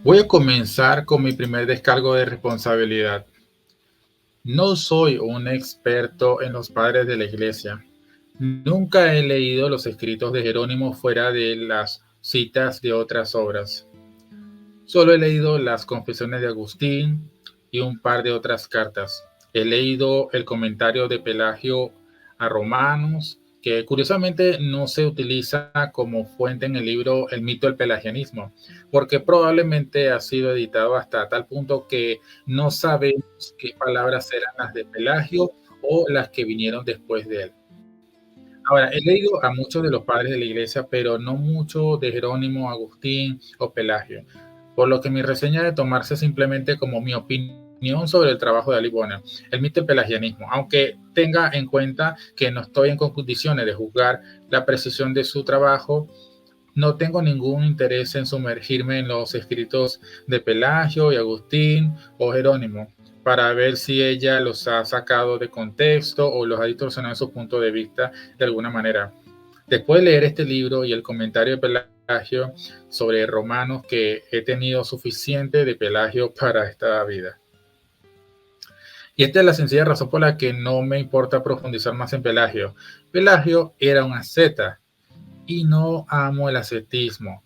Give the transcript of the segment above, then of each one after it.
Voy a comenzar con mi primer descargo de responsabilidad. No soy un experto en los padres de la iglesia. Nunca he leído los escritos de Jerónimo fuera de las citas de otras obras. Solo he leído las confesiones de Agustín y un par de otras cartas. He leído el comentario de Pelagio a Romanos, que curiosamente no se utiliza como fuente en el libro El mito del pelagianismo, porque probablemente ha sido editado hasta tal punto que no sabemos qué palabras eran las de Pelagio o las que vinieron después de él. Ahora, he leído a muchos de los padres de la iglesia, pero no mucho de Jerónimo, Agustín o Pelagio, por lo que mi reseña de tomarse simplemente como mi opinión sobre el trabajo de Ali Bonner, el mito del pelagianismo, aunque tenga en cuenta que no estoy en condiciones de juzgar la precisión de su trabajo. No tengo ningún interés en sumergirme en los escritos de Pelagio y Agustín o Jerónimo para ver si ella los ha sacado de contexto o los ha distorsionado en su punto de vista de alguna manera. Después de leer este libro y el comentario de Pelagio sobre Romanos, que he tenido suficiente de Pelagio para esta vida. Y esta es la sencilla razón por la que no me importa profundizar más en Pelagio. Pelagio era un asceta y no amo el ascetismo.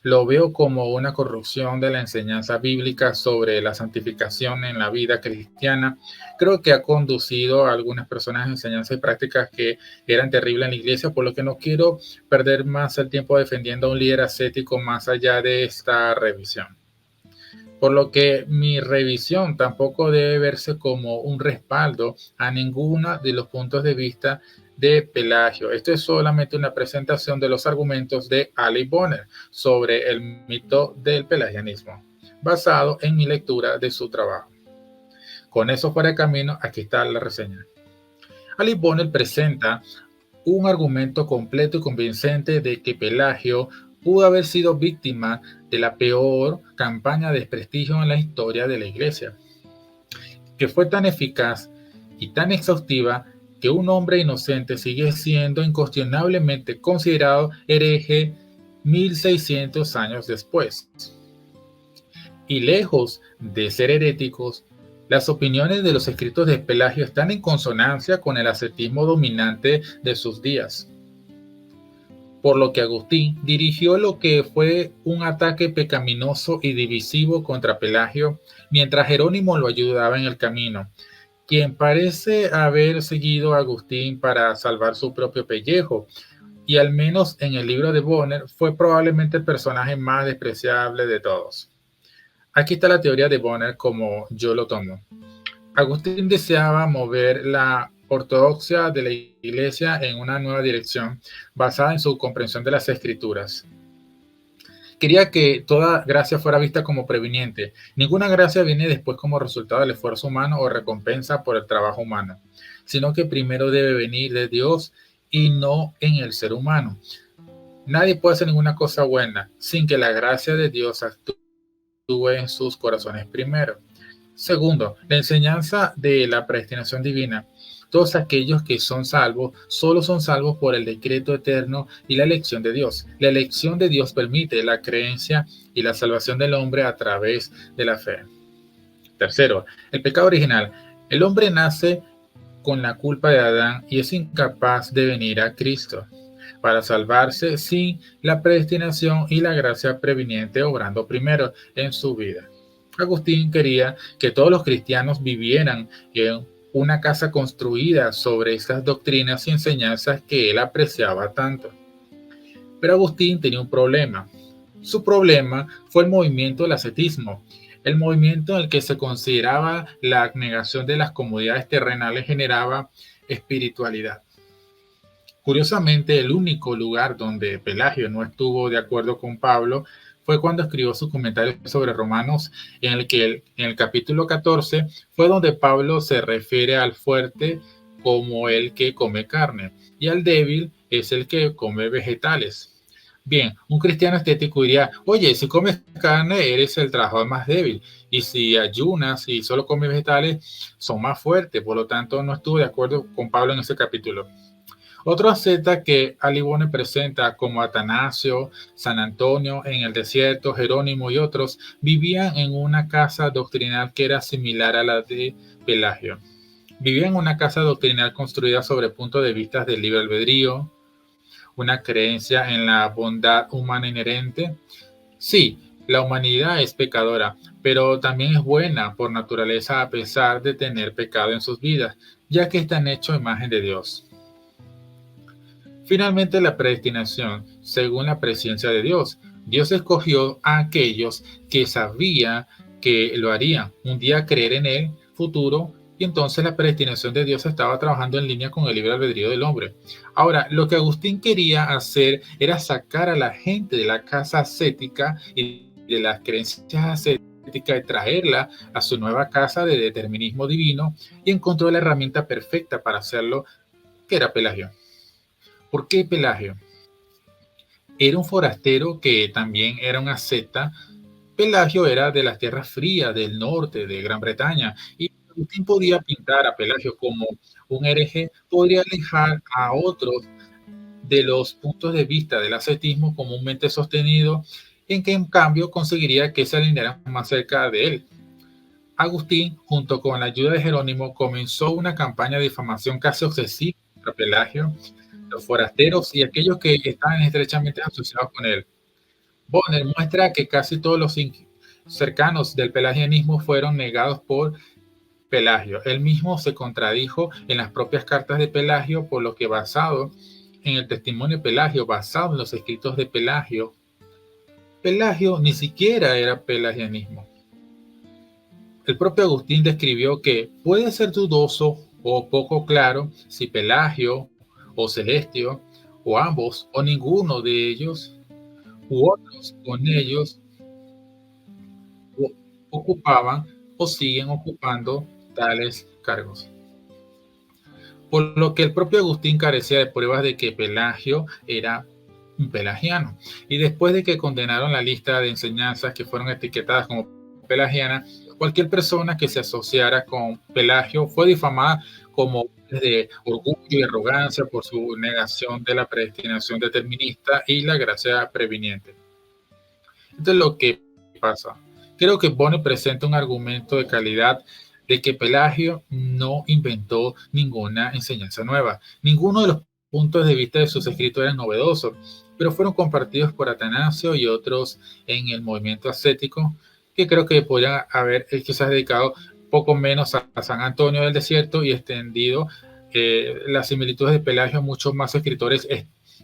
Lo veo como una corrupción de la enseñanza bíblica sobre la santificación en la vida cristiana. Creo que ha conducido a algunas personas a enseñanzas y prácticas que eran terribles en la iglesia, por lo que no quiero perder más el tiempo defendiendo a un líder ascético más allá de esta revisión. Por lo que mi revisión tampoco debe verse como un respaldo a ninguno de los puntos de vista de Pelagio. Esto es solamente una presentación de los argumentos de Ali Bonner sobre el mito del pelagianismo, basado en mi lectura de su trabajo. Con eso fuera de camino, aquí está la reseña. Ali Bonner presenta un argumento completo y convincente de que Pelagio pudo haber sido víctima de la peor campaña de desprestigio en la historia de la Iglesia, que fue tan eficaz y tan exhaustiva que un hombre inocente sigue siendo incuestionablemente considerado hereje 1600 años después. Y lejos de ser heréticos, las opiniones de los escritos de Pelagio están en consonancia con el ascetismo dominante de sus días, por lo que Agustín dirigió lo que fue un ataque pecaminoso y divisivo contra Pelagio, mientras Jerónimo lo ayudaba en el camino, quien parece haber seguido a Agustín para salvar su propio pellejo, y al menos en el libro de Bonner fue probablemente el personaje más despreciable de todos. Aquí está la teoría de Bonner como yo lo tomo. Agustín deseaba mover la ortodoxia de la iglesia en una nueva dirección basada en su comprensión de las escrituras. Quería que toda gracia fuera vista como previniente. Ninguna gracia viene después como resultado del esfuerzo humano o recompensa por el trabajo humano, sino que primero debe venir de Dios y no en el ser humano. Nadie puede hacer ninguna cosa buena sin que la gracia de Dios actúe en sus corazones primero. Segundo, la enseñanza de la predestinación divina. Todos aquellos que son salvos solo son salvos por el decreto eterno y la elección de Dios. La elección de Dios permite la creencia y la salvación del hombre a través de la fe. Tercero, el pecado original. El hombre nace con la culpa de Adán y es incapaz de venir a Cristo para salvarse sin la predestinación y la gracia previniente obrando primero en su vida. Agustín quería que todos los cristianos vivieran en una casa construida sobre estas doctrinas y enseñanzas que él apreciaba tanto. Pero Agustín tenía un problema. Su problema fue el movimiento del ascetismo, el movimiento en el que se consideraba la negación de las comodidades terrenales generaba espiritualidad. Curiosamente, el único lugar donde Pelagio no estuvo de acuerdo con Pablo fue cuando escribió su comentario sobre Romanos, en el que en el capítulo 14 fue donde Pablo se refiere al fuerte como el que come carne y al débil es el que come vegetales. Bien, un cristiano estético diría, oye, si comes carne eres el trabajador más débil y si ayunas y solo comes vegetales son más fuertes, por lo tanto no estuve de acuerdo con Pablo en ese capítulo. Otro asceta que Alibone presenta como Atanasio, San Antonio en el desierto, Jerónimo y otros, vivían en una casa doctrinal que era similar a la de Pelagio. Vivían en una casa doctrinal construida sobre puntos de vista del libre albedrío, una creencia en la bondad humana inherente. Sí, la humanidad es pecadora, pero también es buena por naturaleza a pesar de tener pecado en sus vidas, ya que están hechos a imagen de Dios. Finalmente, la predestinación, según la presencia de Dios. Dios escogió a aquellos que sabía que lo harían, un día creer en el futuro, y entonces la predestinación de Dios estaba trabajando en línea con el libre albedrío del hombre. Ahora, lo que Agustín quería hacer era sacar a la gente de la casa ascética y de las creencias ascéticas y traerla a su nueva casa de determinismo divino, y encontró la herramienta perfecta para hacerlo, que era Pelagio. ¿Por qué Pelagio? Era un forastero que también era un asceta. Pelagio era de las tierras frías del norte de Gran Bretaña, y Agustín podía pintar a Pelagio como un hereje, podría alejar a otros de los puntos de vista del ascetismo comúnmente sostenido, en que en cambio conseguiría que se alinearan más cerca de él. Agustín, junto con la ayuda de Jerónimo, comenzó una campaña de difamación casi obsesiva contra Pelagio, los forasteros y aquellos que estaban estrechamente asociados con él. Bonner muestra que casi todos los cercanos del pelagianismo fueron negados por Pelagio. Él mismo se contradijo en las propias cartas de Pelagio, por lo que basado en el testimonio de Pelagio, basado en los escritos de Pelagio, Pelagio ni siquiera era pelagianismo. El propio Agustín describió que puede ser dudoso o poco claro si Pelagio o Celestio o ambos o ninguno de ellos u otros con ellos ocupaban o siguen ocupando tales cargos. Por lo que el propio Agustín carecía de pruebas de que Pelagio era un pelagiano. Y después de que condenaron la lista de enseñanzas que fueron etiquetadas como pelagianas, cualquier persona que se asociara con Pelagio fue difamada como de orgullo y arrogancia por su negación de la predestinación determinista y la gracia previniente. Esto es lo que pasa. Creo que Bonner presenta un argumento de calidad de que Pelagio no inventó ninguna enseñanza nueva. Ninguno de los puntos de vista de sus escritos eran novedosos, pero fueron compartidos por Atanasio y otros en el movimiento ascético, que creo que podrían haber quizás dedicado poco menos a San Antonio del Desierto y extendido las similitudes de Pelagio a muchos más escritores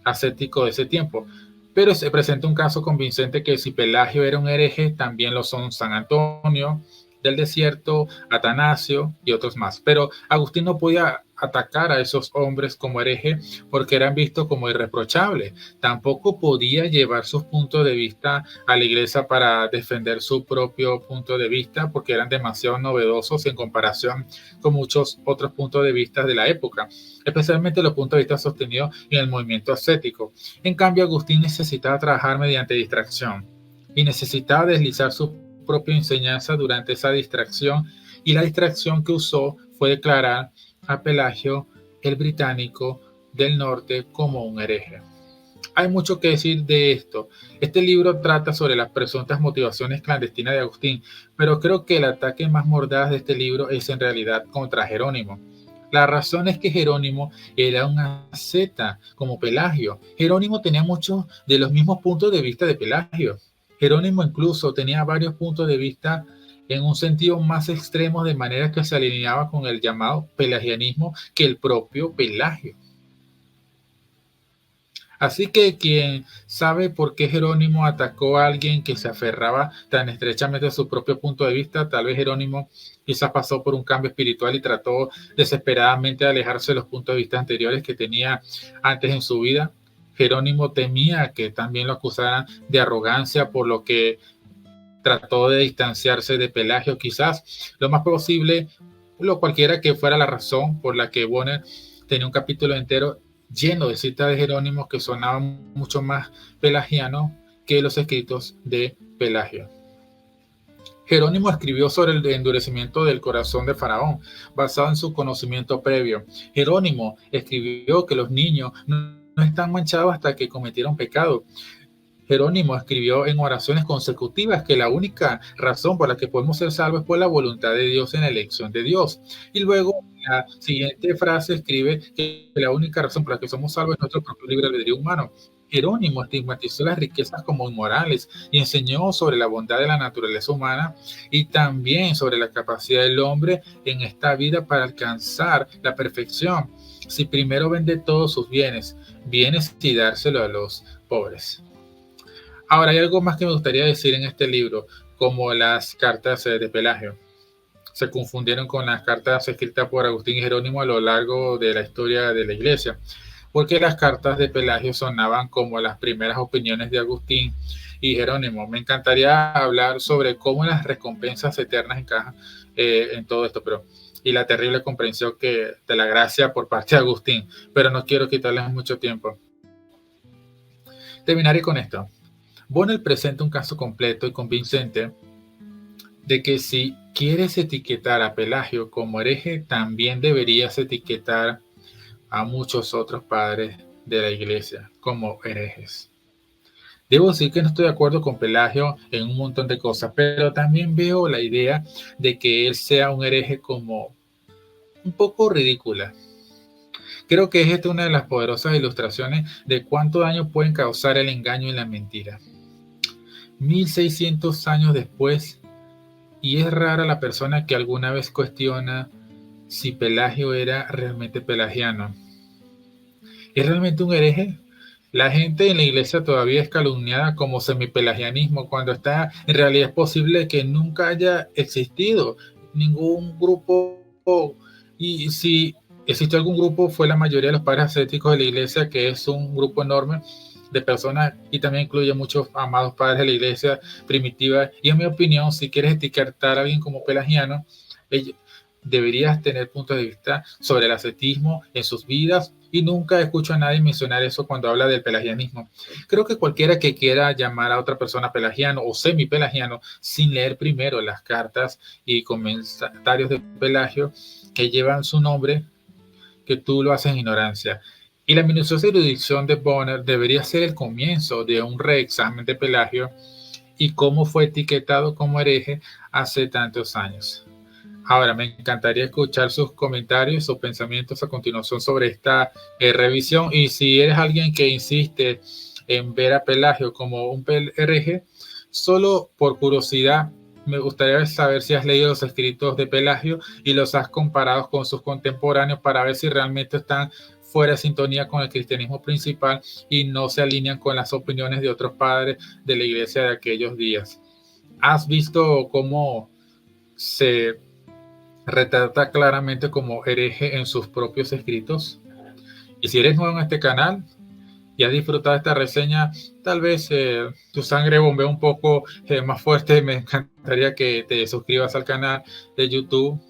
ascéticos de ese tiempo. Pero se presenta un caso convincente que si Pelagio era un hereje, también lo son San Antonio del Desierto, Atanasio y otros más. Pero Agustín no podía atacar a esos hombres como hereje porque eran vistos como irreprochables. Tampoco podía llevar sus puntos de vista a la iglesia para defender su propio punto de vista porque eran demasiado novedosos en comparación con muchos otros puntos de vista de la época, especialmente los puntos de vista sostenidos en el movimiento ascético. En cambio, Agustín necesitaba trabajar mediante distracción y necesitaba deslizar su propia enseñanza durante esa distracción, y la distracción que usó fue declarar a Pelagio el británico del norte como un hereje. Hay mucho que decir de esto. Este libro trata sobre las presuntas motivaciones clandestinas de Agustín, pero creo que el ataque más mordaz de este libro es en realidad contra Jerónimo. La razón es que Jerónimo era un asceta como Pelagio. Jerónimo tenía muchos de los mismos puntos de vista de Pelagio. Jerónimo incluso tenía varios puntos de vista en un sentido más extremo, de manera que se alineaba con el llamado pelagianismo que el propio Pelagio. Así que quien sabe por qué Jerónimo atacó a alguien que se aferraba tan estrechamente a su propio punto de vista, tal vez Jerónimo quizás pasó por un cambio espiritual y trató desesperadamente de alejarse de los puntos de vista anteriores que tenía antes en su vida. Jerónimo temía que también lo acusaran de arrogancia, por lo que trató de distanciarse de Pelagio. Quizás lo más posible, lo cualquiera que fuera la razón por la que Bonner tenía un capítulo entero lleno de citas de Jerónimo que sonaban mucho más pelagianos que los escritos de Pelagio. Jerónimo escribió sobre el endurecimiento del corazón de Faraón, basado en su conocimiento previo. Jerónimo escribió que los niños no están manchados hasta que cometieron pecado. Jerónimo escribió en oraciones consecutivas que la única razón por la que podemos ser salvos es por la voluntad de Dios en la elección de Dios. Y luego la siguiente frase escribe que la única razón por la que somos salvos es nuestro propio libre albedrío humano. Jerónimo estigmatizó las riquezas como inmorales y enseñó sobre la bondad de la naturaleza humana y también sobre la capacidad del hombre en esta vida para alcanzar la perfección. Si primero vende todos sus bienes y dárselo a los pobres. Ahora, hay algo más que me gustaría decir en este libro, como las cartas de Pelagio. Se confundieron con las cartas escritas por Agustín y Jerónimo a lo largo de la historia de la Iglesia, porque las cartas de Pelagio sonaban como las primeras opiniones de Agustín y Jerónimo. Me encantaría hablar sobre cómo las recompensas eternas encajan en todo esto, y la terrible comprensión de la gracia por parte de Agustín, pero no quiero quitarles mucho tiempo. Terminaré con esto. Bonner presenta un caso completo y convincente de que si quieres etiquetar a Pelagio como hereje, también deberías etiquetar a muchos otros padres de la Iglesia como herejes. Debo decir que no estoy de acuerdo con Pelagio en un montón de cosas, pero también veo la idea de que él sea un hereje como un poco ridícula. Creo que esta es una de las poderosas ilustraciones de cuánto daño pueden causar el engaño y la mentira. 1600 años después, y es rara la persona que alguna vez cuestiona si Pelagio era realmente pelagiano. ¿Es realmente un hereje? La gente en la iglesia todavía es calumniada como semipelagianismo, cuando en realidad es posible que nunca haya existido ningún grupo, y si existió algún grupo fue la mayoría de los padres ascéticos de la iglesia, que es un grupo enorme de personas y también incluye muchos amados padres de la iglesia primitiva. Y en mi opinión, si quieres etiquetar a alguien como pelagiano, deberías tener puntos de vista sobre el ascetismo en sus vidas, y nunca escucho a nadie mencionar eso cuando habla del pelagianismo. Creo que cualquiera que quiera llamar a otra persona pelagiano o semipelagiano sin leer primero las cartas y comentarios de Pelagio que llevan su nombre, que tú lo haces en ignorancia. Y la minuciosa erudición de Bonner debería ser el comienzo de un reexamen de Pelagio y cómo fue etiquetado como hereje hace tantos años. Ahora, me encantaría escuchar sus comentarios o pensamientos a continuación sobre esta revisión. Y si eres alguien que insiste en ver a Pelagio como un hereje, solo por curiosidad, me gustaría saber si has leído los escritos de Pelagio y los has comparado con sus contemporáneos para ver si realmente están fuera de sintonía con el cristianismo principal y no se alinean con las opiniones de otros padres de la iglesia de aquellos días. ¿Has visto cómo se retrata claramente como hereje en sus propios escritos? Y si eres nuevo en este canal y has disfrutado de esta reseña, tal vez tu sangre bombea un poco más fuerte, me encantaría que te suscribas al canal de YouTube.